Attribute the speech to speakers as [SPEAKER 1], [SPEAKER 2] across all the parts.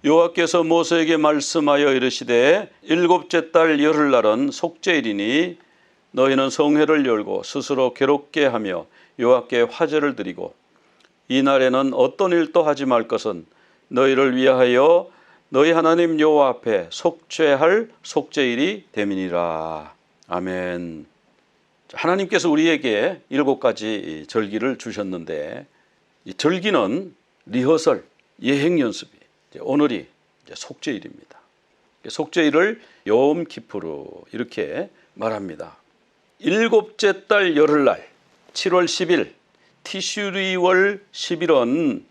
[SPEAKER 1] 여호와께서 모세에게 말씀하여 이르시되 일곱째 달 열흘날은 속죄일이니 너희는 성회를 열고 스스로 괴롭게 하며 여호와께 화제를 드리고 이 날에는 어떤 일도 하지 말 것은 너희를 위하여 너희 하나님 여호와 앞에 속죄할 속죄일이 됨이니라. 아멘. 하나님께서 우리에게 7가지 절기를 주셨는데 이 절기는 리허설, 예행 연습이 오늘이 속죄일입니다. 속죄일을 욤 키푸르 이렇게 말합니다. 일곱째 달 열흘날 7월 10일 티슈리월 10일은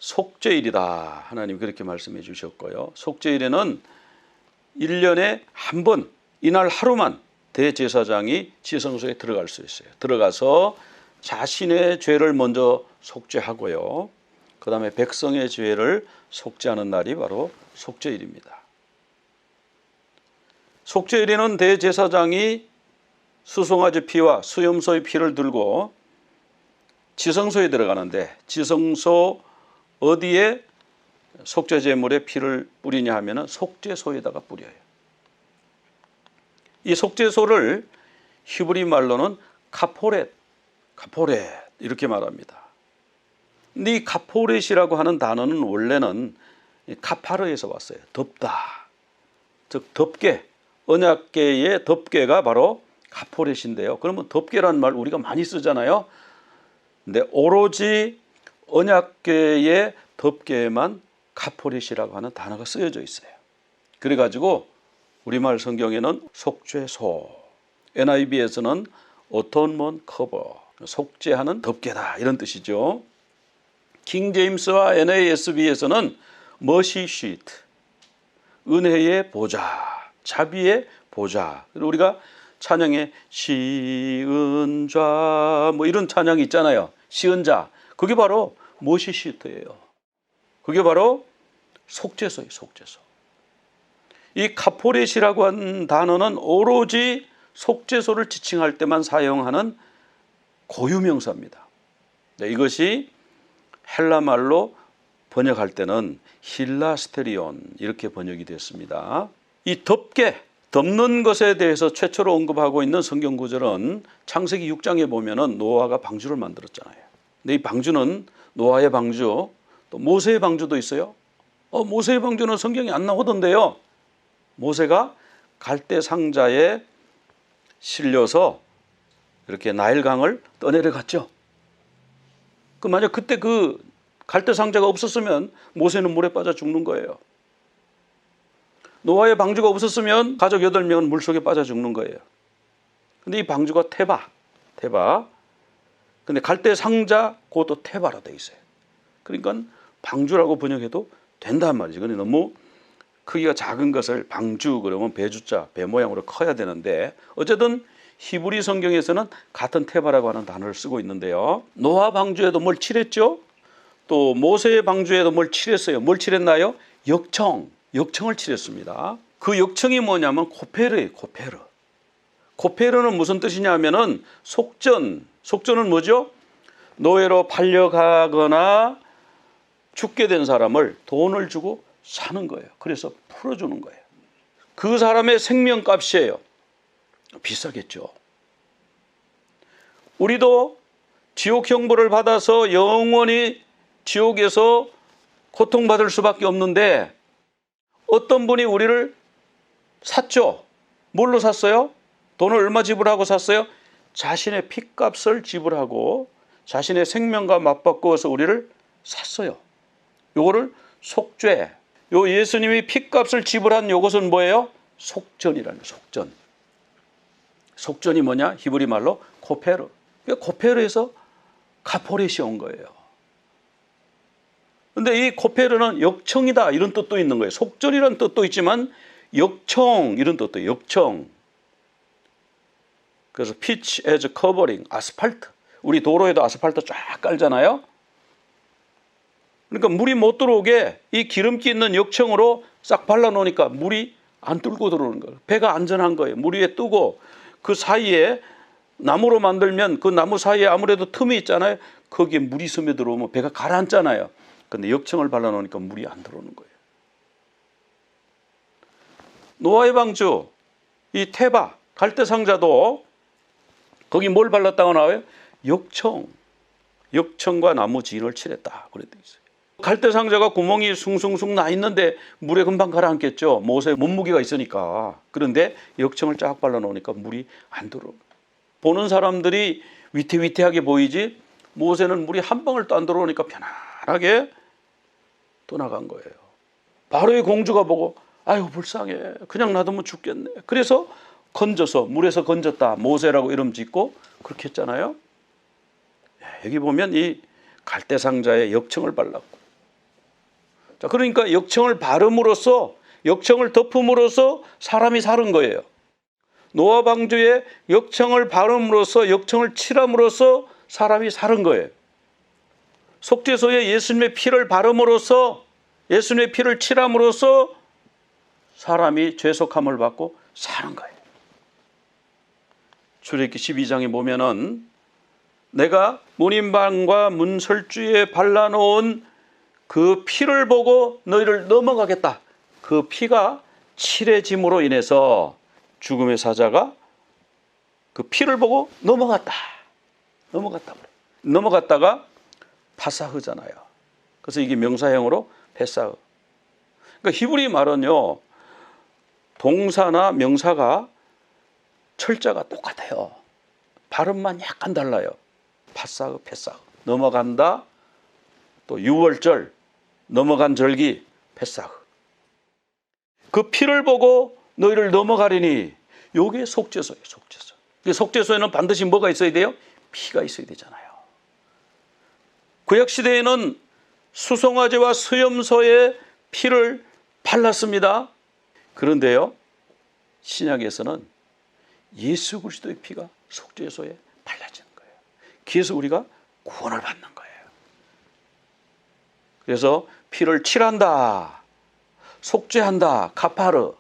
[SPEAKER 1] 속죄일이다. 하나님 그렇게 말씀해 주셨고요. 속죄일에는 1년에 한 번 이날 하루만 대제사장이 지성소에 들어갈 수 있어요. 들어가서 자신의 죄를 먼저 속죄하고요. 그 다음에 백성의 죄를 속죄하는 날이 바로 속죄일입니다. 속죄일에는 대제사장이 수송아지 피와 수염소의 피를 들고 지성소에 들어가는데 지성소 어디에 속죄제물의 피를 뿌리냐 하면 속죄소에다가 뿌려요. 이 속죄소를 히브리 말로는 카포렛 이렇게 말합니다. 근데 이 카포렛이라고 하는 단어는 원래는 카파르에서 왔어요. 덮다. 즉 덮개, 언약궤의 덮개가 바로 카포렛인데요. 그러면 덮개라는 말 우리가 많이 쓰잖아요. 근데 오로지 언약궤의 덮개에만 카포렛이라고 하는 단어가 쓰여져 있어요. 그래가지고 우리말 성경에는 속죄소, NIV에서는 atonement cover, 속죄하는 덮개다 이런 뜻이죠. 킹 제임스와 NASB에서는 mercy sheet, 은혜의 보좌, 자비의 보좌. 우리가 찬양에 시은 자 뭐 이런 찬양이 있잖아요. 시은 자, 그게 바로 mercy sheet예요. 그게 바로 속죄소예요. 속죄소. 이 카포렛이라고 하는 단어는 오로지 속죄소를 지칭할 때만 사용하는 고유명사입니다. 이것이 헬라 말로 번역할 때는 힐라스테리온 이렇게 번역이 됐습니다. 이 덮는 것에 대해서 최초로 언급하고 있는 성경 구절은 창세기 6장에 보면은 노아가 방주를 만들었잖아요. 근데 이 방주는 노아의 방주, 또 모세의 방주도 있어요. 모세의 방주는 성경에 안 나오던데요. 모세가 갈대 상자에 실려서 이렇게 나일강을 떠내려갔죠. 만약 그때 그 갈대 상자가 없었으면 모세는 물에 빠져 죽는 거예요. 노아의 방주가 없었으면 가족 8명은 물속에 빠져 죽는 거예요. 근데 이 방주가 테바. 근데 갈대 상자 그것도 테바로 돼 있어요. 그러니까 방주라고 번역해도 된단 말이죠. 근데 너무 크기가 작은 것을 방주 그러면 배주자, 배 모양으로 커야 되는데 어쨌든 히브리 성경에서는 같은 테바라고 하는 단어를 쓰고 있는데요. 노아 방주에도 뭘 칠했죠? 또 모세의 방주에도 뭘 칠했어요. 뭘 칠했나요? 역청을 칠했습니다. 그 역청이 뭐냐면 코페르예요. 코페르는 무슨 뜻이냐면은 속전은 뭐죠? 노예로 팔려가거나 죽게 된 사람을 돈을 주고 사는 거예요. 그래서 풀어주는 거예요. 그 사람의 생명값이에요. 비싸겠죠. 우리도 지옥 형벌을 받아서 영원히 지옥에서 고통받을 수밖에 없는데 어떤 분이 우리를 샀죠. 뭘로 샀어요? 돈을 얼마 지불하고 샀어요? 자신의 피값을 지불하고 자신의 생명과 맞바꾸어서 우리를 샀어요. 요거를 속죄. 요 예수님이 피값을 지불한 요것은 뭐예요? 속전이라는 속전. 속전이 뭐냐? 히브리 말로 코페르. 코페르에서 카포렛이 온 거예요. 근데 이 코페르는 역청이다 이런 뜻도 있는 거예요. 속전이라는 뜻도 있지만 역청 이런 뜻도 역청. 그래서 pitch as covering, 아스팔트. 우리 도로에도 아스팔트 쫙 깔잖아요. 그러니까 물이 못 들어오게 이 기름기 있는 역청으로 싹 발라놓으니까 물이 안 뚫고 들어오는 거예요. 배가 안전한 거예요. 물 위에 뜨고 그 사이에 나무로 만들면 그 나무 사이에 아무래도 틈이 있잖아요. 거기에 물이 스며 들어오면 배가 가라앉잖아요. 근데 역청을 발라놓으니까 물이 안 들어오는 거예요. 노아의 방주, 이 테바, 갈대상자도 거기 뭘 발랐다고 나와요? 역청과 나무 진을 칠했다. 그래 돼 있어요. 갈대상자가 구멍이 숭숭숭 나 있는데 물에 금방 가라앉겠죠. 못에 몸무게가 있으니까. 그런데 역청을 쫙 발라놓으니까 물이 안 들어오고. 보는 사람들이 위태위태하게 보이지 못에는 물이 한 방울도 안 들어오니까 편안하게 떠나간 거예요. 바로의 공주가 보고 아유 불쌍해. 그냥 놔두면 죽겠네. 그래서 건져서 물에서 건졌다. 모세라고 이름 짓고 그렇게 했잖아요. 여기 보면 이 갈대상자에 역청을 발랐고. 자, 그러니까 역청을 바름으로써 역청을 덮음으로써 사람이 사는 거예요. 노아 방주에 역청을 바름으로써 역청을 칠함으로써 사람이 사는 거예요. 속죄소에 예수님의 피를 바름으로써 예수님의 피를 칠함으로써 사람이 죄속함을 받고 사는 거예요. 출애굽기 12장에 보면은 내가 문인방과 문설주에 발라놓은 그 피를 보고 너희를 넘어가겠다. 그 피가 칠해짐으로 인해서 죽음의 사자가 그 피를 보고 넘어갔다가 파사흐잖아요. 그래서 이게 명사형으로 페사흐. 그러니까 히브리 말은요, 동사나 명사가 철자가 똑같아요. 발음만 약간 달라요. 파사흐, 페사흐. 넘어간다. 또 유월절, 넘어간 절기, 페사흐. 그 피를 보고 너희를 넘어가리니 요게 속죄소예요. 속죄소. 속죄소에는 반드시 뭐가 있어야 돼요? 피가 있어야 되잖아요. 구약시대에는 수송아지와 수염소에 피를 발랐습니다. 그런데요, 신약에서는 예수 그리스도의 피가 속죄소에 발라지는 거예요. 그래서 우리가 구원을 받는 거예요. 그래서 피를 칠한다, 속죄한다, 카파르,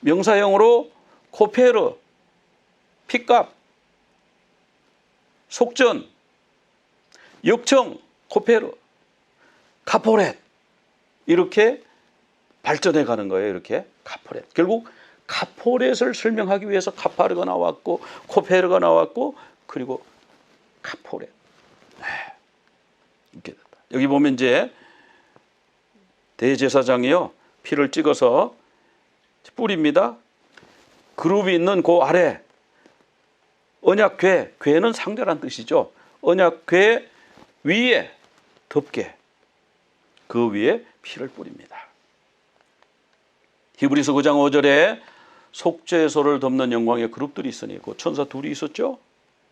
[SPEAKER 1] 명사형으로 코페르, 피값, 속전, 역청, 코페르, 카포렛, 이렇게 발전해 가는 거예요. 이렇게 카포렛. 결국 카포렛을 설명하기 위해서 카파르가 나왔고 코페르가 나왔고 그리고 카포렛. 이렇게 됐다. 여기 보면 이제 대제사장이요, 피를 찍어서 뿌립니다. 그룹이 있는 그 아래 언약궤, 궤는 상대란 뜻이죠. 언약궤 위에 덮개, 그 위에 피를 뿌립니다. 히브리서 9장 5절에 속죄소를 덮는 영광의 그룹들이 있으니 그 천사 둘이 있었죠.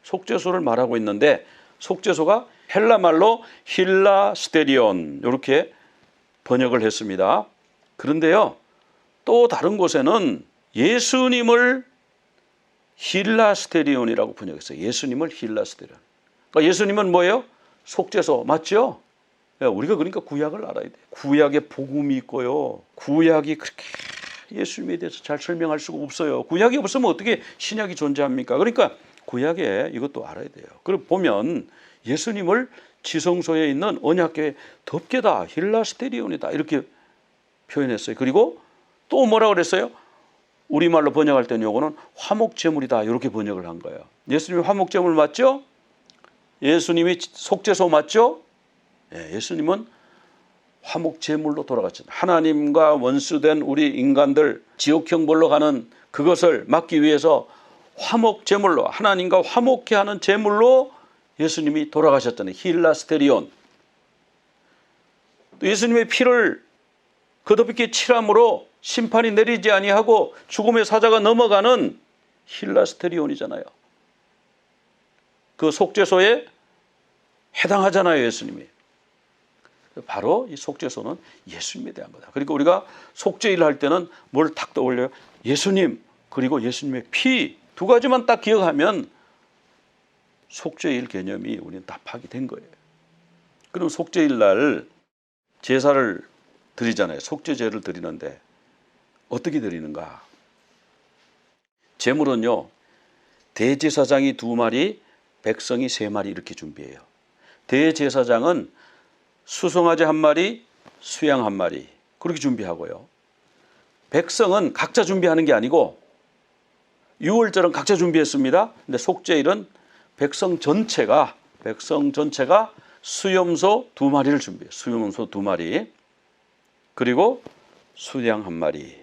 [SPEAKER 1] 속죄소를 말하고 있는데 속죄소가 헬라 말로 힐라스테리온 이렇게 번역을 했습니다. 그런데요, 또 다른 곳에는 예수님을 힐라스테리온이라고 번역했어요. 예수님을 힐라스테리온. 그러니까 예수님은 뭐예요? 속죄소 맞죠? 우리가 그러니까 구약을 알아야 돼요. 구약에 복음이 있고요. 구약이 그렇게 예수님에 대해서 잘 설명할 수가 없어요. 구약이 없으면 어떻게 신약이 존재합니까? 그러니까 구약에 이것도 알아야 돼요. 그리고 보면 예수님을 지성소에 있는 언약궤 덮개다, 힐라스테리온이다 이렇게 표현했어요. 그리고 또 뭐라고 그랬어요? 우리말로 번역할 때는 요거는 화목제물이다 이렇게 번역을 한 거예요. 예수님이 화목제물 맞죠? 예수님이 속죄소 맞죠? 예, 예수님은 화목제물로 돌아갔잖아요. 하나님과 원수된 우리 인간들 지옥형벌로 가는 그것을 막기 위해서 화목제물로, 하나님과 화목케 하는 제물로 예수님이 돌아가셨잖아요. 힐라스테리온. 또 예수님의 피를 거듭있게 칠함으로 심판이 내리지 아니하고 죽음의 사자가 넘어가는 힐라스테리온이잖아요. 그 속죄소에 해당하잖아요, 예수님이. 바로 이 속죄소는 예수님에 대한 거다. 그러니까 우리가 속죄일 할 때는 뭘 딱 떠올려요? 예수님, 그리고 예수님의 피 두 가지만 딱 기억하면 속죄일 개념이 우리는 다 파괴된 거예요. 그럼 속죄일 날 제사를 드리잖아요. 속죄제를 드리는데 어떻게 드리는가? 제물은요, 대제사장이 2마리, 백성이 3마리 이렇게 준비해요. 대제사장은 수송아지 1마리, 수양 1마리 그렇게 준비하고요. 백성은 각자 준비하는 게 아니고 유월절은 각자 준비했습니다. 근데 속죄일은 백성 전체가 수염소 2마리를 준비해요. 수염소 2마리. 그리고 수양 1마리.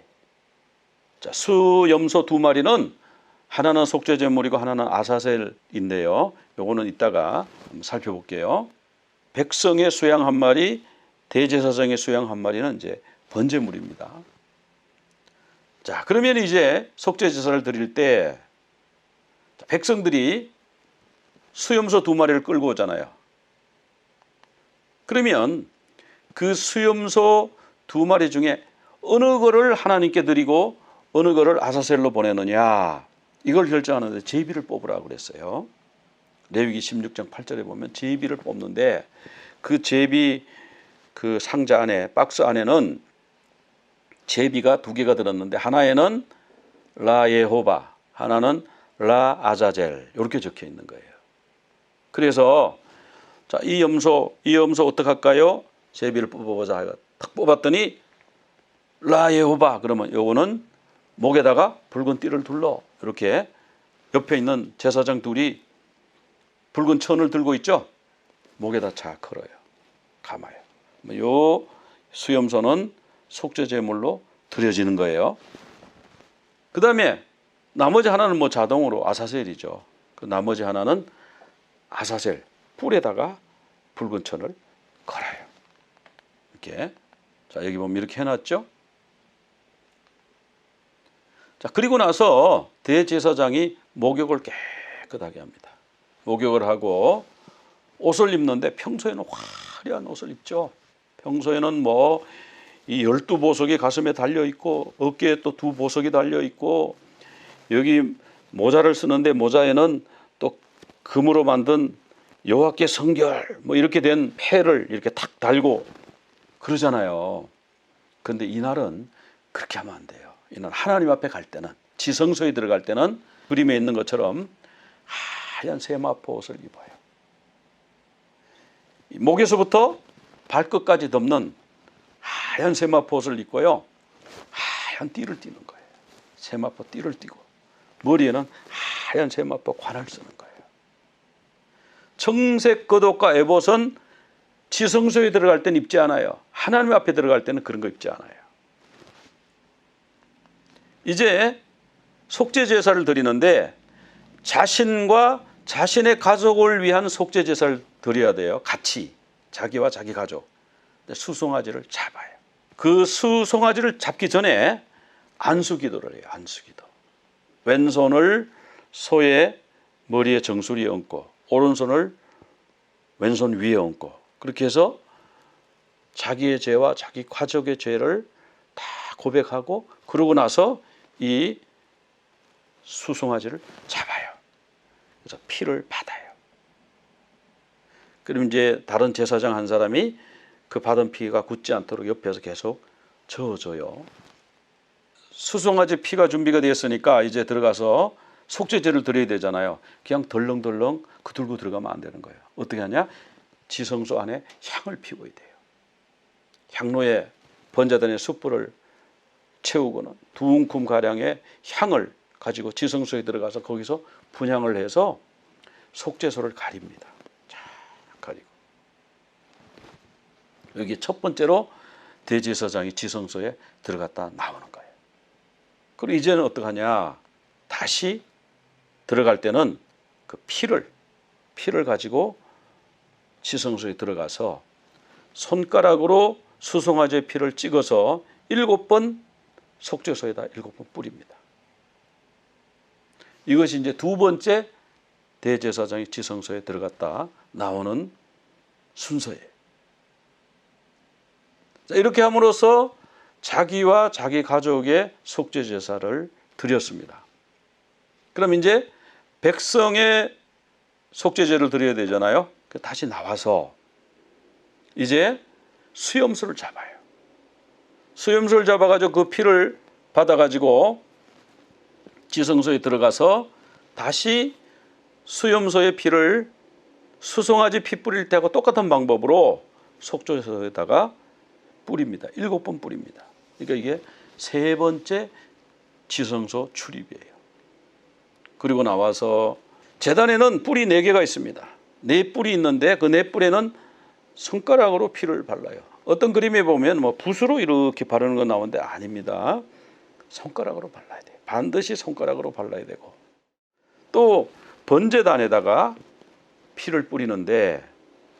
[SPEAKER 1] 자, 수염소 2마리는 하나는 속죄 제물이고 하나는 아사셀인데요. 요거는 이따가 한번 살펴볼게요. 백성의 수양 1마리, 대제사장의 수양 1마리는 이제 번제물입니다. 자, 그러면 이제 속죄 제사를 드릴 때 백성들이 수염소 2마리를 끌고 오잖아요. 그러면 그 수염소 2마리 중에 어느 거를 하나님께 드리고 어느 거를 아사셀로 보내느냐, 이걸 결정하는데 제비를 뽑으라고 그랬어요. 레위기 16장 8절에 보면 제비를 뽑는데 그 제비 그 상자 안에, 박스 안에는 제비가 2개가 들었는데 하나에는 라 예호바, 하나는 라 아자젤 이렇게 적혀 있는 거예요. 그래서 자, 이 염소 어떡할까요? 제비를 뽑아보자. 탁 뽑았더니 라 예호바, 그러면 요거는 목에다가 붉은 띠를 둘러, 이렇게 옆에 있는 제사장 둘이 붉은 천을 들고 있죠. 목에다 착 걸어요. 감아요. 요 수염소는 속죄 제물로 드려지는 거예요. 그 다음에 나머지 하나는 뭐 자동으로 아사셀이죠. 그 나머지 하나는 아사셀, 뿔에다가 붉은 천을 걸어요. 이렇게. 자, 여기 보면 이렇게 해놨죠. 자, 그리고 나서 대제사장이 목욕을 깨끗하게 합니다. 목욕을 하고 옷을 입는데 평소에는 화려한 옷을 입죠. 평소에는 뭐 이 12보석이 가슴에 달려있고 어깨에 또 2보석이 달려있고 여기 모자를 쓰는데 모자에는 또 금으로 만든 여호와께 성결 뭐 이렇게 된 패를 이렇게 탁 달고 그러잖아요. 그런데 이날은 그렇게 하면 안 돼요. 이날 하나님 앞에 갈 때는, 지성소에 들어갈 때는 그림에 있는 것처럼 하얀 세마포 옷을 입어요. 목에서부터 발끝까지 덮는 하얀 세마포 옷을 입고요. 하얀 띠를 띠는 거예요. 세마포 띠를 띠고 머리에는 하얀 세마포 관을 쓰는 거예요. 청색 겉옷과 에봇은 지성소에 들어갈 때는 입지 않아요. 하나님 앞에 들어갈 때는 그런 거 입지 않아요. 이제 속죄 제사를 드리는데 자신과 자신의 가족을 위한 속죄 제사를 드려야 돼요. 같이 자기와 자기 가족. 수송아지를 잡아요. 그 수송아지를 잡기 전에 안수기도를 해요. 안수기도. 왼손을 소의 머리에 정수리에 얹고 오른손을 왼손 위에 얹고 그렇게 해서 자기의 죄와 자기 가족의 죄를 다 고백하고 그러고 나서 이 수송아지를 잡아요. 그래서 피를 받아요. 그럼 이제 다른 제사장 한 사람이 그 받은 피가 굳지 않도록 옆에서 계속 저어줘요. 수송아지 피가 준비가 되었으니까 이제 들어가서 속죄제를 드려야 되잖아요. 그냥 덜렁덜렁 들고 들어가면 안 되는 거예요. 어떻게 하냐? 지성소 안에 향을 피워야 돼요. 향로에 번제단의 숯불을 채우고는 2움큼 가량의 향을 가지고 지성소에 들어가서 거기서 분향을 해서 속죄소를 가립니다. 자, 가리고 여기 첫 번째로 대제사장이 지성소에 들어갔다 나오는 거예요. 그리고 이제는 어떡하냐? 다시 들어갈 때는 그 피를 가지고 지성소에 들어가서 손가락으로 수송아지의 피를 찍어서 7번 속죄소에다 7번 뿌립니다. 이것이 이제 2번째 대제사장이 지성소에 들어갔다 나오는 순서예요. 자, 이렇게 함으로써 자기와 자기 가족의 속죄 제사를 드렸습니다. 그럼 이제 백성의 속죄제를 드려야 되잖아요. 다시 나와서 이제 수염소를 잡아요. 수염소를 잡아가지고 그 피를 받아가지고 지성소에 들어가서 다시 수염소의 피를 수송아지 피 뿌릴 때하고 똑같은 방법으로 속죄소에다가 뿌립니다. 7번 뿌립니다. 그러니까 이게 세 번째 지성소 출입이에요. 그리고 나와서 제단에는 뿔이 4개가 있습니다. 4뿔이 있는데 그 4뿔에는 손가락으로 피를 발라요. 어떤 그림에 보면 뭐 붓으로 이렇게 바르는 거 나오는데 아닙니다. 손가락으로 발라야 돼요. 반드시 손가락으로 발라야 되고, 또 번제단에다가 피를 뿌리는데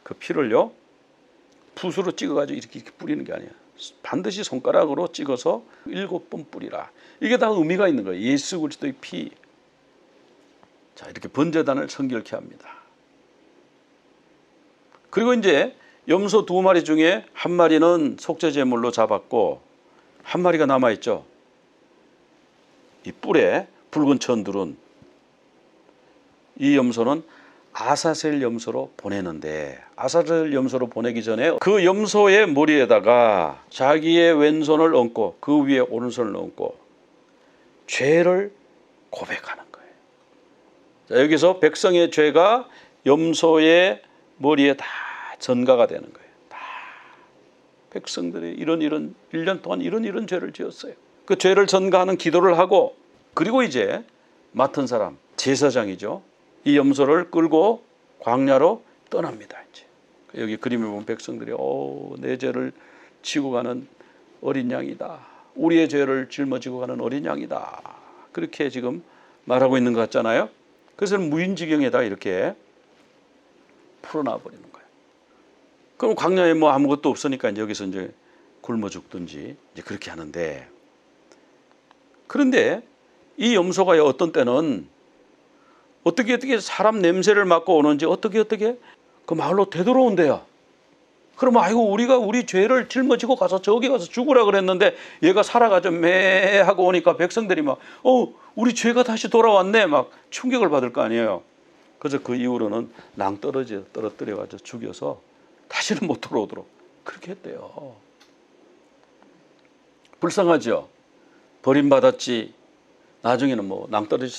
[SPEAKER 1] 그 피를요 붓으로 찍어가지고 이렇게 뿌리는 게 아니에요. 반드시 손가락으로 찍어서 7번 뿌리라. 이게 다 의미가 있는 거예요. 예수 그리스도의 피. 자, 이렇게 번제단을 성결케 합니다. 그리고 이제 염소 2마리 중에 1마리는 속죄제물로 잡았고 1마리가 남아있죠. 이 뿔에 붉은 천두른 이 염소는 아사셀 염소로 보내는데, 아사셀 염소로 보내기 전에 그 염소의 머리에다가 자기의 왼손을 얹고 그 위에 오른손을 얹고 죄를 고백하는 거예요. 자, 여기서 백성의 죄가 염소의 머리에 다 전가가 되는 거예요. 다 백성들이 이런 1년 동안 이런 죄를 지었어요. 그 죄를 전가하는 기도를 하고, 그리고 이제 맡은 사람 제사장이죠. 이 염소를 끌고 광야로 떠납니다. 이제 여기 그림에 보면 백성들이 내 죄를 지고 가는 어린 양이다. 우리의 죄를 짊어지고 가는 어린 양이다. 그렇게 지금 말하고 있는 것 같잖아요. 그래서 무인지경에다 이렇게 풀어놔 버리는 거예요. 그럼 광야에 뭐 아무것도 없으니까 이제 여기서 이제 굶어 죽든지 이제 그렇게 하는데, 그런데 이 염소가 어떤 때는 어떻게 사람 냄새를 맡고 오는지 어떻게 그 마을로 되돌아온대요. 그러면 아이고 우리가 우리 죄를 짊어지고 가서 저기 가서 죽으라 그랬는데 얘가 살아가지고 매 하고 오니까 백성들이 막 우리 죄가 다시 돌아왔네 막 충격을 받을 거 아니에요. 그래서 그 이후로는 떨어뜨려 가지고 죽여서 다시는 못 돌아오도록 그렇게 했대요. 불쌍하죠. 버림받았지. 나중에는 뭐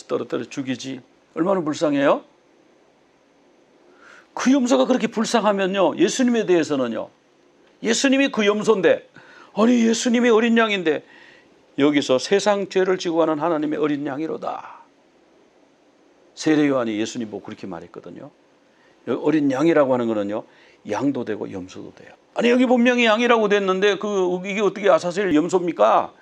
[SPEAKER 1] 떨어뜨려 죽이지. 얼마나 불쌍해요? 그 염소가 그렇게 불쌍하면요, 예수님에 대해서는요, 예수님이 그 염소인데, 아니 예수님이 어린 양인데 여기서 세상 죄를 지고 가는 하나님의 어린 양이로다. 세례 요한이 예수님 보고 그렇게 말했거든요. 어린 양이라고 하는 거는요, 양도 되고 염소도 돼요. 아니 여기 분명히 양이라고 됐는데 이게 어떻게 아사셀 염소입니까?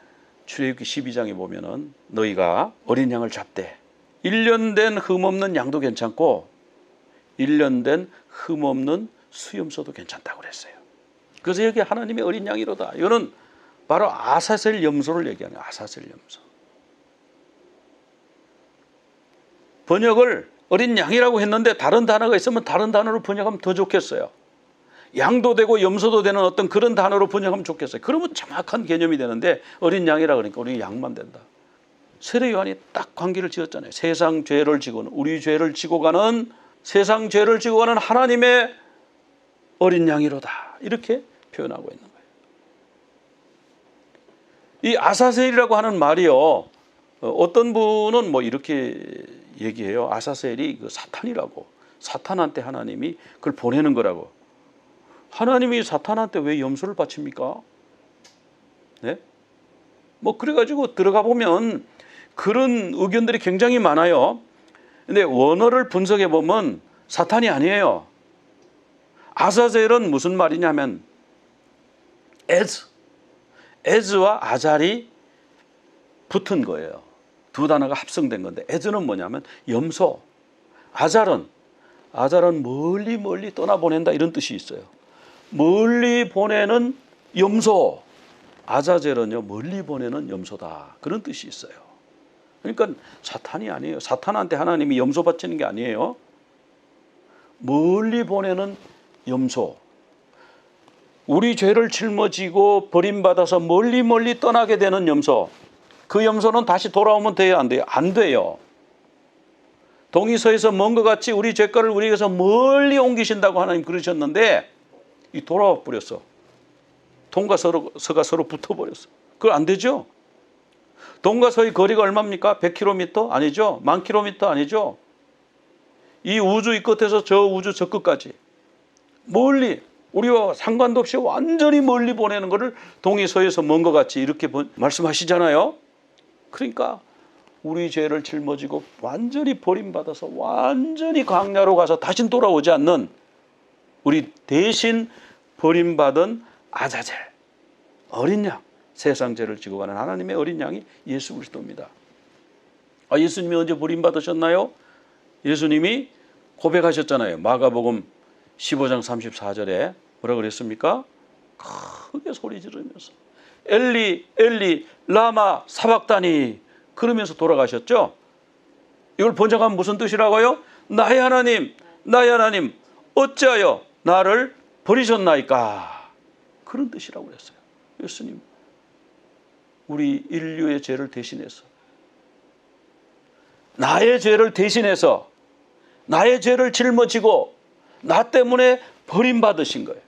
[SPEAKER 1] 출애굽기 12장에 보면은 너희가 어린 양을 잡되 1년 된 흠없는 양도 괜찮고 1년 된 흠없는 수염소도 괜찮다고 그랬어요. 그래서 여기 하나님의 어린 양이로다. 이거는 바로 아사셀 염소를 얘기하는 거예요. 아사셀 염소. 번역을 어린 양이라고 했는데 다른 단어가 있으면 다른 단어로 번역하면 더 좋겠어요. 양도 되고 염소도 되는 어떤 그런 단어로 번역하면 좋겠어요. 그러면 정확한 개념이 되는데 어린 양이라 그러니까 우리 양만 된다. 세례 요한이 딱 관계를 지었잖아요. 세상 죄를 지고는 우리 죄를 지고 가는 세상 죄를 지고 가는 하나님의 어린 양이로다. 이렇게 표현하고 있는 거예요. 이 아사셀이라고 하는 말이요. 어떤 분은 뭐 이렇게 얘기해요. 아사셀이 그 사탄이라고. 사탄한테 하나님이 그걸 보내는 거라고. 하나님이 사탄한테 왜 염소를 바칩니까? 네? 뭐 그래가지고 들어가 보면 그런 의견들이 굉장히 많아요. 근데 원어를 분석해 보면 사탄이 아니에요. 아사셀은 무슨 말이냐면 에즈와 아잘이 붙은 거예요. 두 단어가 합성된 건데 에즈는 뭐냐면 염소, 아잘은 멀리 떠나보낸다 이런 뜻이 있어요. 멀리 보내는 염소, 아자젤은요 멀리 보내는 염소다 그런 뜻이 있어요. 그러니까 사탄이 아니에요. 사탄한테 하나님이 염소 바치는 게 아니에요. 멀리 보내는 염소. 우리 죄를 짊어지고 버림받아서 멀리 떠나게 되는 염소. 그 염소는 다시 돌아오면 돼요? 안 돼요? 안 돼요. 동이서에서 먼 것 같이 우리 죄가를 우리에게서 멀리 옮기신다고 하나님 그러셨는데 이 돌아와 버렸어. 동과 서가 서로 붙어버렸어. 그거 안 되죠? 동과 서의 거리가 얼마입니까? 100km? 아니죠? 10,000km? 아니죠? 이 우주 이 끝에서 저 우주 저 끝까지 멀리 우리와 상관도 없이 완전히 멀리 보내는 것을 동이 서에서 먼 것 같이 이렇게 말씀하시잖아요. 그러니까 우리 죄를 짊어지고 완전히 버림받아서 완전히 광야로 가서 다신 돌아오지 않는 우리 대신 버림받은 아자젤 어린 양, 세상 죄를 지고 가는 하나님의 어린 양이 예수 그리스도입니다. 예수님이 언제 버림받으셨나요? 예수님이 고백하셨잖아요. 마가복음 15장 34절에 뭐라 그랬습니까? 크게 소리 지르면서 엘리 엘리 라마 사박다니 그러면서 돌아가셨죠. 이걸 번역하면 무슨 뜻이라고요? 나의 하나님 나의 하나님 어찌하여 나를 버리셨나이까, 그런 뜻이라고 그랬어요. 예수님 우리 인류의 죄를 대신해서, 나의 죄를 대신해서 나의 죄를 짊어지고 나 때문에 버림받으신 거예요.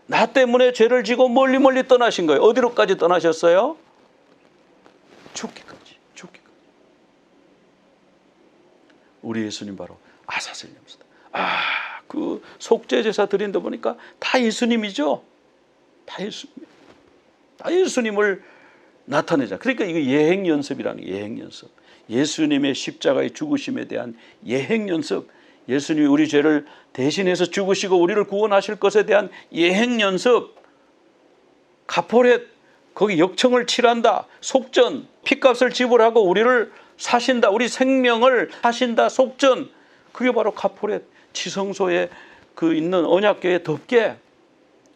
[SPEAKER 1] 나 때문에 죄를 지고 멀리 멀리 떠나신 거예요. 어디로까지 떠나셨어요? 죽기까지. 우리 예수님 바로 아사셀 염소다. 그 속죄 제사 드린 데 보니까 다 예수님이죠. 다 예수님을 나타내자. 그러니까 이거 예행 연습이라는 게, 예행 연습. 예수님의 십자가의 죽으심에 대한 예행 연습. 예수님이 우리 죄를 대신해서 죽으시고 우리를 구원하실 것에 대한 예행 연습. 가포렛, 거기 역청을 칠한다. 속전, 핏값을 지불하고 우리를 사신다. 우리 생명을 사신다. 속전. 그게 바로 가포렛, 지성소에 그 있는 언약궤의 덮개,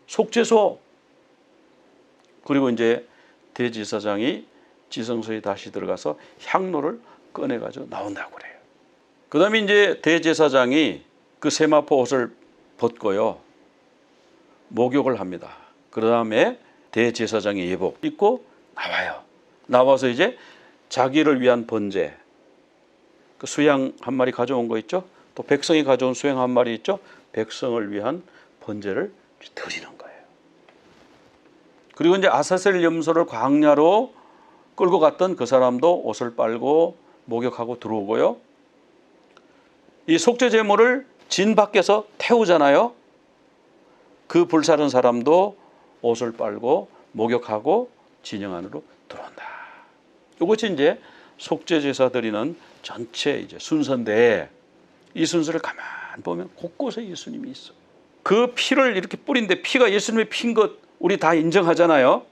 [SPEAKER 1] 속죄소. 그리고 이제 대제사장이 지성소에 다시 들어가서 향로를 꺼내가지고 나온다고 그래요. 그 다음에 이제 대제사장이 그 세마포 옷을 벗고요, 목욕을 합니다. 그 다음에 대제사장의 예복 입고 나와요. 나와서 이제 자기를 위한 번제, 그 수양 한 마리 가져온 거 있죠? 또 백성이 가져온 수양 한 마리 있죠? 백성을 위한 번제를 드리는 거예요. 그리고 이제 아사셀 염소를 광야로 끌고 갔던 그 사람도 옷을 빨고 목욕하고 들어오고요. 이 속죄 제물을 진 밖에서 태우잖아요. 그 불사른 사람도 옷을 빨고 목욕하고 진영 안으로 들어온다. 이것이 이제 속죄 제사 드리는 전체 이제 순서인데, 이 순서를 가만 보면 곳곳에 예수님이 있어요. 그 피를 이렇게 뿌린데, 피가 예수님의 피인 것 우리 다 인정하잖아요.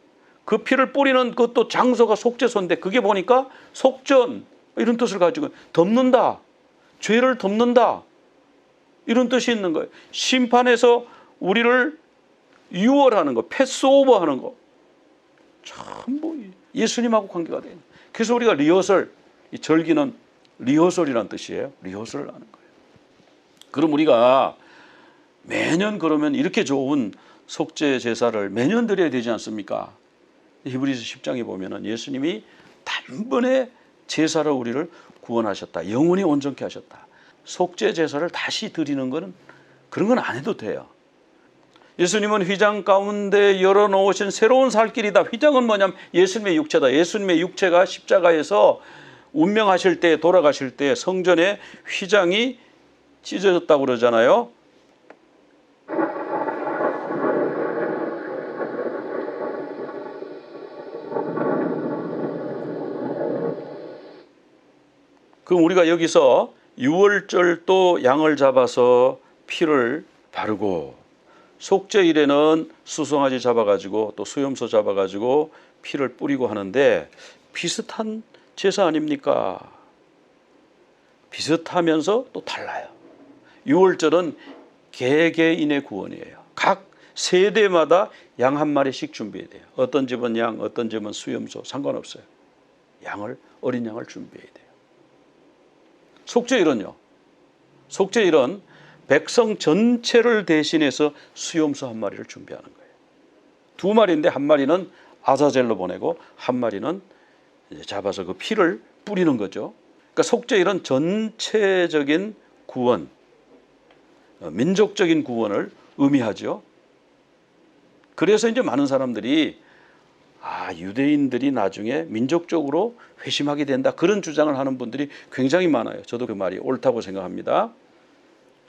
[SPEAKER 1] 그 피를 뿌리는 것도 장소가 속죄소인데, 그게 보니까 속전 이런 뜻을 가지고 덮는다, 죄를 덮는다 이런 뜻이 있는 거예요. 심판에서 우리를 유월하는 거, 패스오버 하는 거, 전부 예수님하고 관계가 돼요. 그래서 우리가 리허설, 이 절기는 리허설이라는 뜻이에요. 리허설을 하는 거예요. 그럼 우리가 매년 그러면 이렇게 좋은 속죄 제사를 매년 드려야 되지 않습니까? 히브리서 10장에 보면은 예수님이 단번에 제사로 우리를 구원하셨다. 영원히 온전케 하셨다. 속죄 제사를 다시 드리는 거는 그런 건 안 해도 돼요. 예수님은 휘장 가운데 열어놓으신 새로운 살 길이다. 휘장은 뭐냐면 예수님의 육체다. 예수님의 육체가 십자가에서 운명하실 때, 돌아가실 때 성전에 휘장이 찢어졌다고 그러잖아요. 그럼 우리가 여기서 유월절 또 양을 잡아서 피를 바르고, 속죄일에는 수송아지 잡아가지고 또 수염소 잡아가지고 피를 뿌리고 하는데, 비슷한 제사 아닙니까? 비슷하면서 또 달라요. 유월절은 개개인의 구원이에요. 각 세대마다 양 한 마리씩 준비해야 돼요. 어떤 집은 양, 어떤 집은 수염소, 상관없어요. 어린 양을 준비해야 돼요. 속죄일은요, 속죄일은 백성 전체를 대신해서 수염소 한 마리를 준비하는 거예요. 두 마리인데 한 마리는 아자젤로 보내고 한 마리는 이제 잡아서 그 피를 뿌리는 거죠. 그러니까 속죄일은 전체적인 구원, 민족적인 구원을 의미하죠. 그래서 이제 많은 사람들이 유대인들이 나중에 민족적으로 회심하게 된다, 그런 주장을 하는 분들이 굉장히 많아요. 저도 그 말이 옳다고 생각합니다.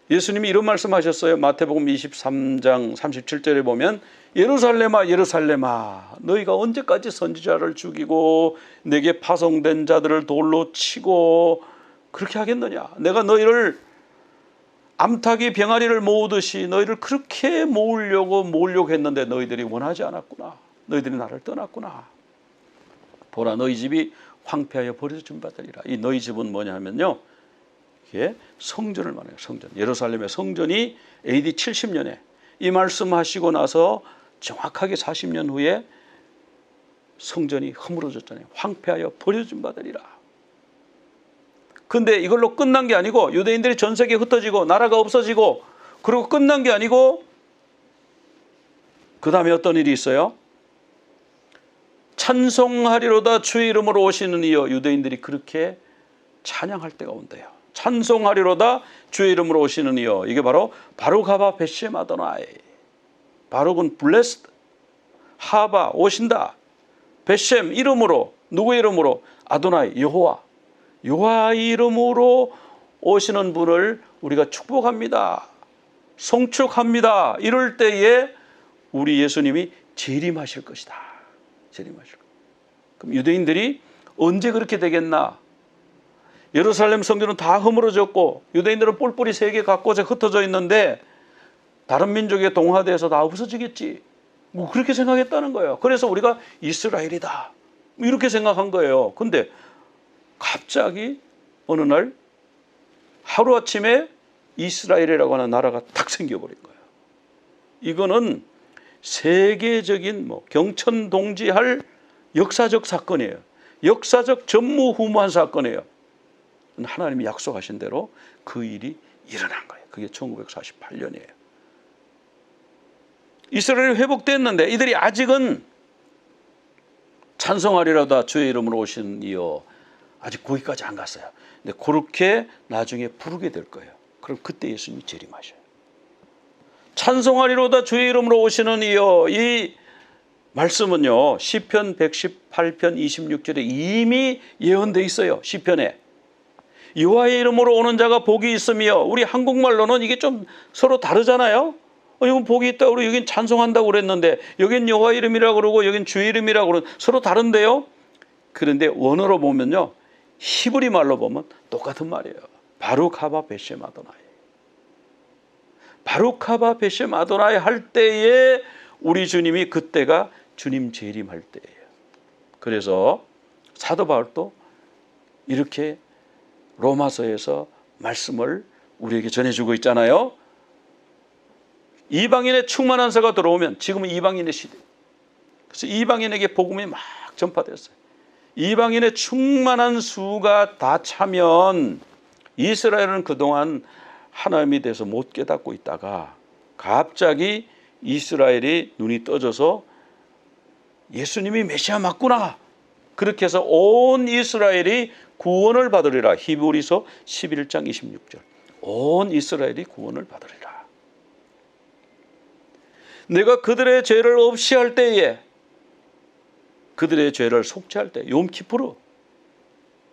[SPEAKER 1] 예수님이 이런 말씀하셨어요. 마태복음 23장 37절에 보면 예루살렘아 예루살렘아 너희가 언제까지 선지자를 죽이고 내게 파송된 자들을 돌로 치고 그렇게 하겠느냐. 내가 너희를 암탉이 병아리를 모으듯이 너희를 그렇게 모으려고 했는데 너희들이 원하지 않았구나. 너희들이 나를 떠났구나. 보라 너희 집이 황폐하여 버려진 바되리라. 이 너희 집은 뭐냐 하면요, 이게 성전을 말해요. 성전. 예루살렘의 성전이 AD 70년에 이 말씀하시고 나서 정확하게 40년 후에 성전이 허물어졌잖아요. 황폐하여 버려진 바되리라. 근데 이걸로 끝난 게 아니고 유대인들이 전 세계에 흩어지고 나라가 없어지고 그리고 끝난 게 아니고 그 다음에 어떤 일이 있어요? 찬송하리로다 주의 이름으로 오시는 이여. 유대인들이 그렇게 찬양할 때가 온대요. 찬송하리로다 주의 이름으로 오시는 이여. 이게 바로 바룩하바 베셈 아도나이. 바룩은 blessed, 하바 오신다, 베셈 이름으로, 누구의 이름으로? 아도나이 여호와. 여호와의 이름으로 오시는 분을 우리가 축복합니다, 송축합니다. 이럴 때에 우리 예수님이 재림하실 것이다. 재림하실 것. 그럼 유대인들이 언제 그렇게 되겠나? 예루살렘 성전은 다 허물어졌고 유대인들은 뿔뿔이 세 개 갖고서 흩어져 있는데 다른 민족에 동화돼서 다 없어지겠지. 뭐 그렇게 생각했다는 거예요. 그래서 우리가 이스라엘이다 이렇게 생각한 거예요. 근데 갑자기 어느 날 하루아침에 이스라엘이라고 하는 나라가 탁 생겨버린 거예요. 이거는 세계적인 경천동지할 역사적 사건이에요. 역사적 전무후무한 사건이에요. 하나님이 약속하신 대로 그 일이 일어난 거예요. 그게 1948년이에요. 이스라엘이 회복됐는데 이들이 아직은 찬송하리로다 주의 이름으로 오신 이여 아직 거기까지 안 갔어요. 근데 그렇게 나중에 부르게 될 거예요. 그럼 그때 예수님이 재림하셔요. 찬송하리로다 주의 이름으로 오시는 이여. 이 말씀은요 시편 118편 26절에 이미 예언되어 있어요. 시편에 여호와의 이름으로 오는 자가 복이 있으며, 우리 한국말로는 이게 좀 서로 다르잖아요. 이건 복이 있다고 그러고 여긴 찬송한다고 그랬는데 여긴 여호와 이름이라고 그러고 여긴 주의 이름이라고 그러고 서로 다른데요. 그런데 원어로 보면요 히브리 말로 보면 똑같은 말이에요. 바룩하바 베셈 아도나이. 바룩하바 베셈 아도나이 할 때에 우리 주님이 그때가 주님 재림할 때예요. 그래서 사도 바울도 이렇게 로마서에서 말씀을 우리에게 전해주고 있잖아요. 이방인의 충만한 서가 들어오면, 지금은 이방인의 시대, 그래서 이방인에게 복음이 막 전파됐어요. 이방인의 충만한 수가 다 차면 이스라엘은 그동안 하나님에 대해서 못 깨닫고 있다가 갑자기 이스라엘이 눈이 떠져서 예수님이 메시아 맞구나, 그렇게 해서 온 이스라엘이 구원을 받으리라. 히브리서 11장 26절. 온 이스라엘이 구원을 받으리라. 내가 그들의 죄를 없이 할 때에, 그들의 죄를 속죄할 때, 욤키푸르,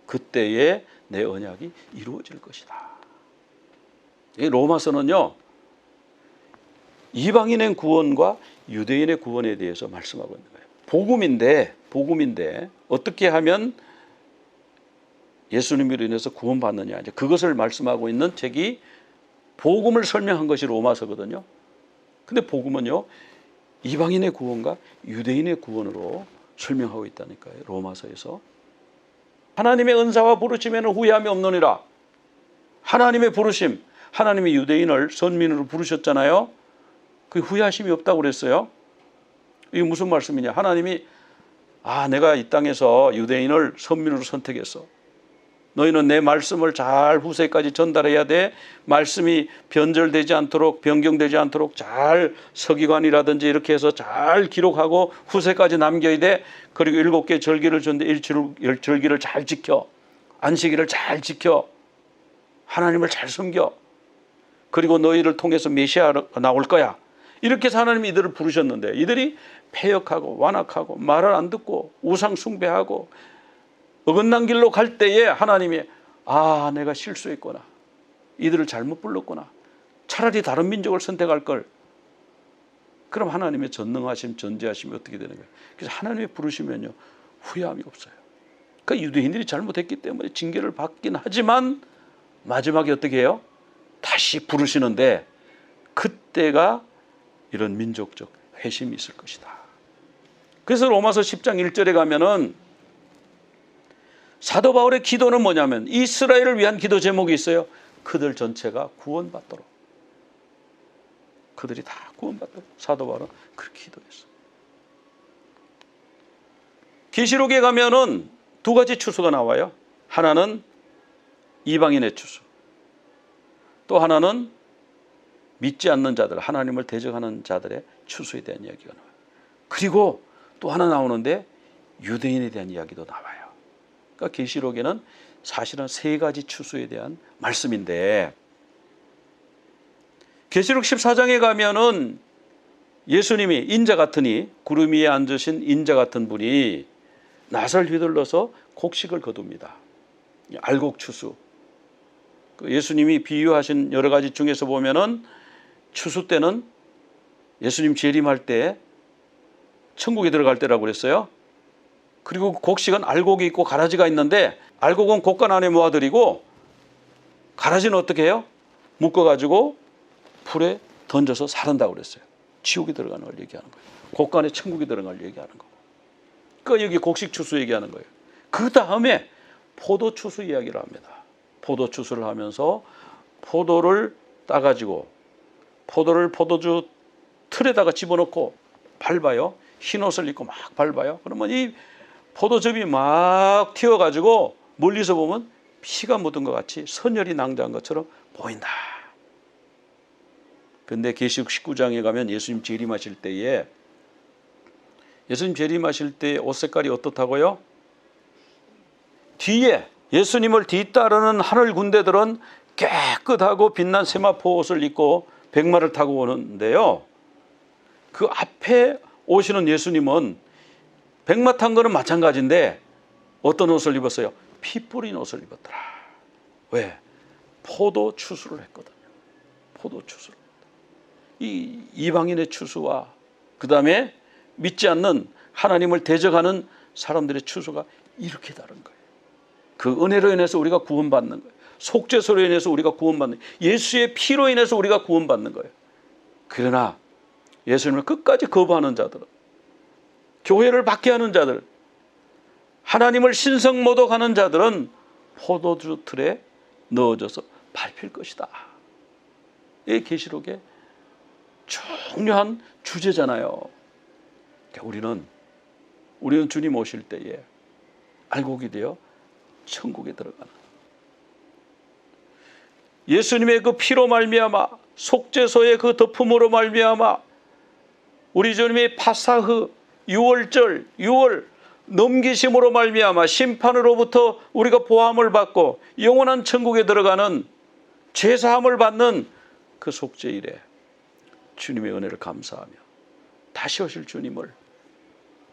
[SPEAKER 1] 그때에 내 언약이 이루어질 것이다. 이 로마서는요 이방인의 구원과 유대인의 구원에 대해서 말씀하고 있는 거예요. 복음인데 어떻게 하면 예수님으로 인해서 구원받느냐, 이제 그것을 말씀하고 있는 책이 복음을 설명한 것이 로마서거든요. 근데 복음은요 이방인의 구원과 유대인의 구원으로 설명하고 있다니까요. 로마서에서 하나님의 은사와 부르심에는 후회함이 없느니라. 하나님의 부르심, 하나님이 유대인을 선민으로 부르셨잖아요. 그 후회하심이 없다고 그랬어요. 이게 무슨 말씀이냐? 하나님이 내가 이 땅에서 유대인을 선민으로 선택했어. 너희는 내 말씀을 잘 후세까지 전달해야 돼. 말씀이 변절되지 않도록, 변경되지 않도록 잘 서기관이라든지 이렇게 해서 잘 기록하고 후세까지 남겨야 돼. 그리고 7개 절기를 줬는데 1절기를 잘 지켜, 안식일을 잘 지켜, 하나님을 잘 섬겨. 그리고 너희를 통해서 메시아가 나올 거야. 이렇게 해서 하나님이 이들을 부르셨는데 이들이 패역하고 완악하고 말을 안 듣고 우상 숭배하고 어긋난 길로 갈 때에 하나님이 내가 실수했구나, 이들을 잘못 불렀구나, 차라리 다른 민족을 선택할 걸. 그럼 하나님의 전능하심, 전지하심이 어떻게 되는 거예요? 그래서 하나님의 부르시면요, 후회함이 없어요. 그러니까 유대인들이 잘못했기 때문에 징계를 받긴 하지만 마지막에 어떻게 해요? 다시 부르시는데 그때가 이런 민족적 회심이 있을 것이다. 그래서 로마서 10장 1절에 가면은 사도 바울의 기도는 뭐냐면 이스라엘을 위한 기도 제목이 있어요. 그들 전체가 구원받도록. 그들이 다 구원받도록 사도 바울은 그렇게 기도했어요. 계시록에 가면은 두 가지 추수가 나와요. 하나는 이방인의 추수, 또 하나는 믿지 않는 자들, 하나님을 대적하는 자들의 추수에 대한 이야기가 나와요. 그리고 또 하나 나오는데 유대인에 대한 이야기도 나와요. 그러니까 계시록에는 사실은 세 가지 추수에 대한 말씀인데, 계시록 14장에 가면은 예수님이 인자 같으니, 구름 위에 앉으신 인자 같은 분이 낫을 휘둘러서 곡식을 거둡니다. 알곡 추수. 예수님이 비유하신 여러 가지 중에서 보면은 추수 때는 예수님 재림할 때 천국에 들어갈 때라고 그랬어요. 그리고 곡식은 알곡이 있고 가라지가 있는데, 알곡은 곡간 안에 모아들이고 가라지는 어떻게 해요? 묶어가지고 불에 던져서 사른다고 그랬어요. 지옥에 들어가는 걸 얘기하는 거예요. 곡간에 천국에 들어가는 걸 얘기하는 거고. 그러니까 여기 곡식 추수 얘기하는 거예요. 그 다음에 포도 추수 이야기를 합니다. 포도 추수를 하면서 포도를 따가지고 포도를 포도주 틀에다가 집어넣고 밟아요. 흰 옷을 입고 막 밟아요. 그러면 이 포도즙이 막 튀어가지고 멀리서 보면 피가 묻은 것 같이 선혈이 낭자한 것처럼 보인다. 그런데 계시록 19장에 가면 예수님 재림하실 때에, 예수님 재림하실 때 옷 색깔이 어떻다고요? 뒤에 예수님을 뒤따르는 하늘 군대들은 깨끗하고 빛난 세마포 옷을 입고 백마를 타고 오는데요, 그 앞에 오시는 예수님은 백마 탄 거는 마찬가지인데 어떤 옷을 입었어요? 피 뿌린 옷을 입었더라. 왜? 포도 추수를 했거든요. 포도 추수를. 이 이방인의 추수와 그 다음에 믿지 않는 하나님을 대적하는 사람들의 추수가 이렇게 다른 거예요. 그 은혜로 인해서 우리가 구원받는 거예요. 속죄소로 인해서 우리가 구원받는 거예요. 예수의 피로 인해서 우리가 구원받는 거예요. 그러나 예수님을 끝까지 거부하는 자들은, 교회를 박해하는 자들, 하나님을 신성모독하는 자들은 포도주 틀에 넣어져서 밟힐 것이다. 이 계시록의 중요한 주제잖아요. 그러니까 우리는 주님 오실 때에 알곡이 되어 천국에 들어가는, 예수님의 그 피로 말미암아, 속죄소의 그 덮음으로 말미암아, 우리 주님의 파사흐 6월 넘기심으로 말미암아 심판으로부터 우리가 보함을 받고 영원한 천국에 들어가는, 죄사함을 받는 그 속죄일에 주님의 은혜를 감사하며 다시 오실 주님을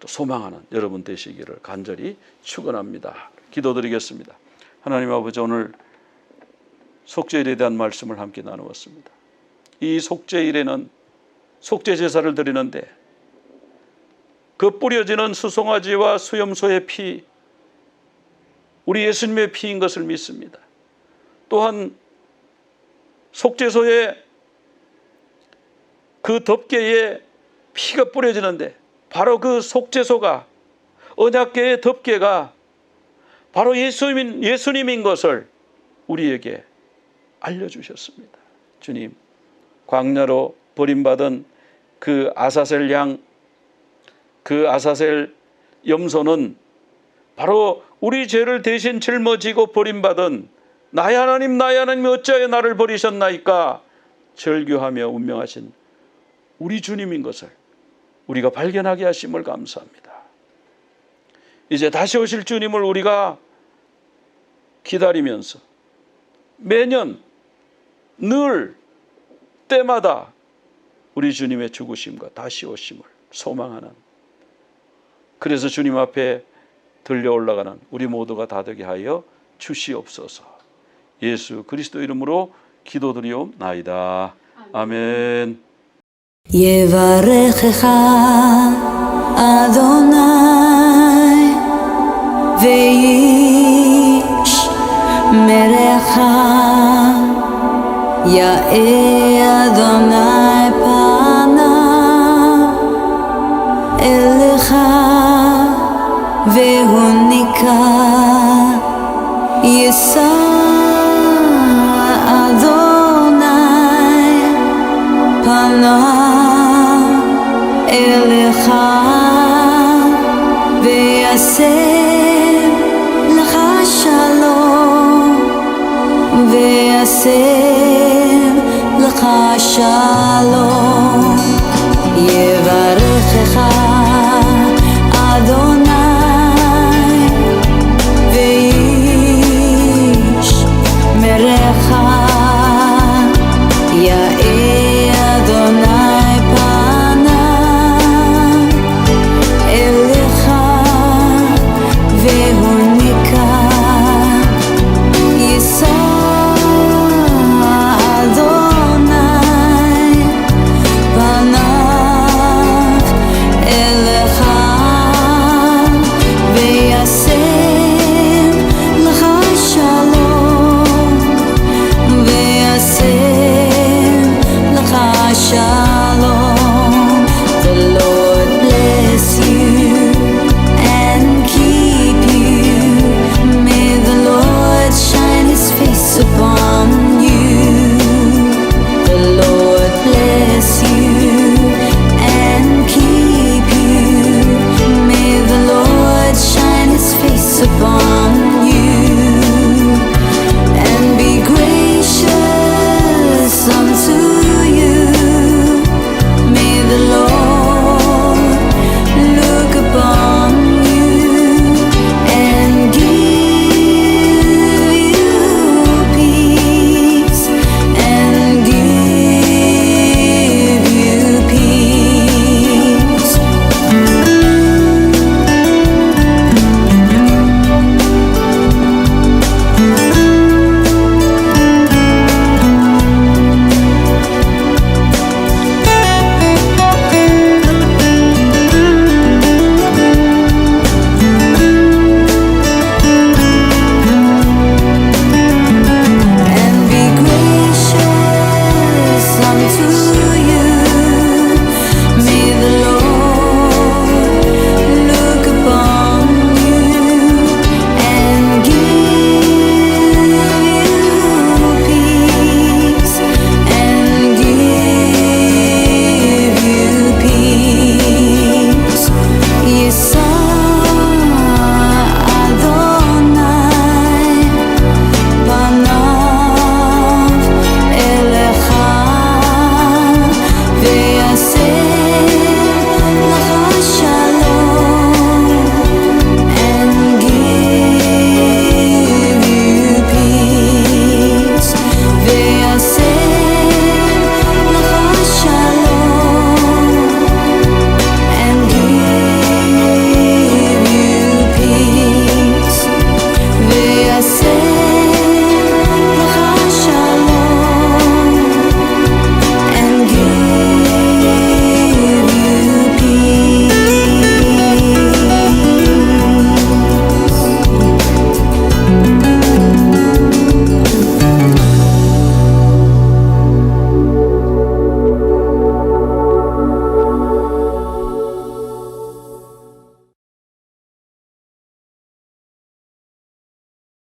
[SPEAKER 1] 또 소망하는 여러분 되시기를 간절히 축원합니다. 기도드리겠습니다. 하나님 아버지, 오늘 속죄일에 대한 말씀을 함께 나누었습니다. 이 속죄일에는 속죄 제사를 드리는데 그 뿌려지는 수송아지와 수염소의 피, 우리 예수님의 피인 것을 믿습니다. 또한 속죄소에 그 덮개에 피가 뿌려지는데 바로 그 속죄소가, 언약궤의 덮개가 바로 예수님인 것을 우리에게 알려주셨습니다. 주님, 광야로 버림받은 그 아사셀 양, 그 아사셀 염소는 바로 우리 죄를 대신 짊어지고 버림받은 나의 하나님, 나의 하나님 어찌하여 나를 버리셨나이까 절규하며 운명하신 우리 주님인 것을 우리가 발견하게 하심을 감사합니다. 이제 다시 오실 주님을 우리가 기다리면서 매년 늘 때마다 우리 주님의 죽으심과 다시 오심을 소망하는, 그래서 주님 앞에 들려 올라가는 우리 모두가 다 되게 하여 주시옵소서. 예수 그리스도 이름으로 기도드리옵나이다. 아멘.
[SPEAKER 2] יברכך אדוני וישמרך, יאר אדוני פניו אליך והוניקה, יישא אדוני פניו אליך ויעשה לך שלום, ויעשה לך שלום.